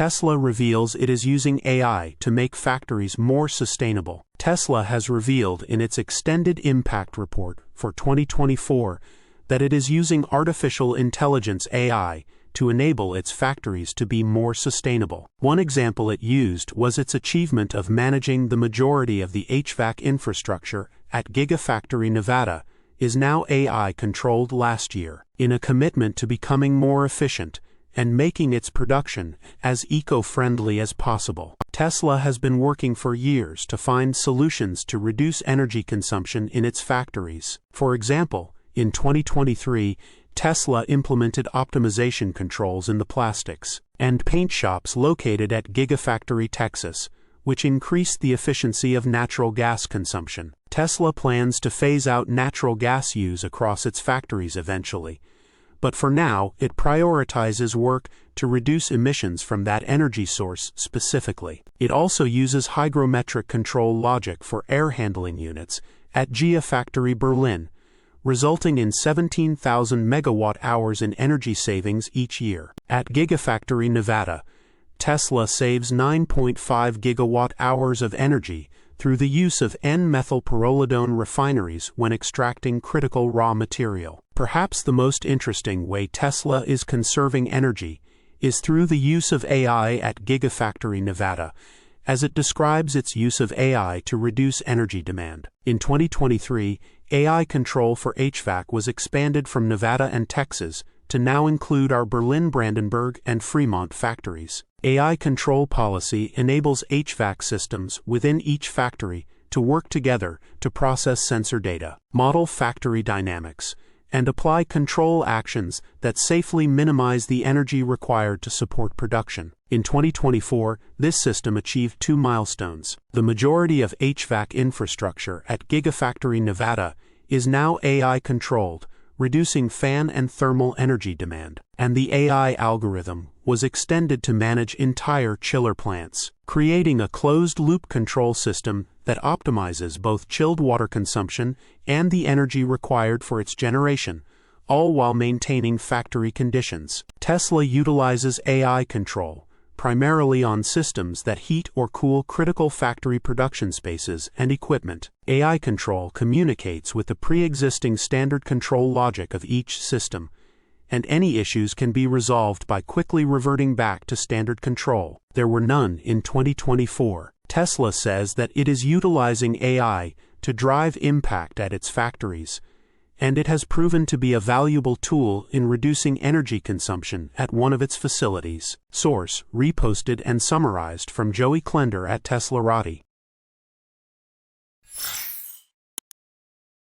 Tesla reveals it is using AI to make factories more sustainable. Tesla has revealed in its Extended Impact Report for 2024 that it is using artificial intelligence AI to enable its factories to be more sustainable. One example it used was its achievement of managing the majority of the HVAC infrastructure at Gigafactory Nevada is now AI-controlled last year, in a commitment to becoming more efficient and making its production as eco-friendly as possible. Tesla has been working for years to find solutions to reduce energy consumption in its factories. For example, in 2023, Tesla implemented optimization controls in the plastics and paint shops located at Gigafactory Texas, which increased the efficiency of natural gas consumption. Tesla plans to phase out natural gas use across its factories eventually, but for now it prioritizes work to reduce emissions from that energy source specifically. It also uses hygrometric control logic for air handling units at Gigafactory Berlin, resulting in 17,000 megawatt-hours in energy savings each year. At Gigafactory Nevada, Tesla saves 9.5 gigawatt-hours of energy through the use of N-methylpyrrolidone refineries when extracting critical raw material. Perhaps the most interesting way Tesla is conserving energy is through the use of AI at Gigafactory Nevada, as it describes its use of AI to reduce energy demand. In 2023, AI control for HVAC was expanded from Nevada and Texas to now include our Berlin, Brandenburg, and Fremont factories. AI control policy enables HVAC systems within each factory to work together to process sensor data, model factory dynamics, and apply control actions that safely minimize the energy required to support production. In 2024, this system achieved 2 milestones. The majority of HVAC infrastructure at Gigafactory Nevada is now AI-controlled, reducing fan and thermal energy demand, and the AI algorithm was extended to manage entire chiller plants, creating a closed-loop control system that optimizes both chilled water consumption and the energy required for its generation, all while maintaining factory conditions. Tesla utilizes AI control primarily on systems that heat or cool critical factory production spaces and equipment. AI control communicates with the pre-existing standard control logic of each system, and any issues can be resolved by quickly reverting back to standard control. There were none in 2024. Tesla says that it is utilizing AI to drive impact at its factories, and it has proven to be a valuable tool in reducing energy consumption at one of its facilities. Source: reposted and summarized from Joey Klender at teslarati.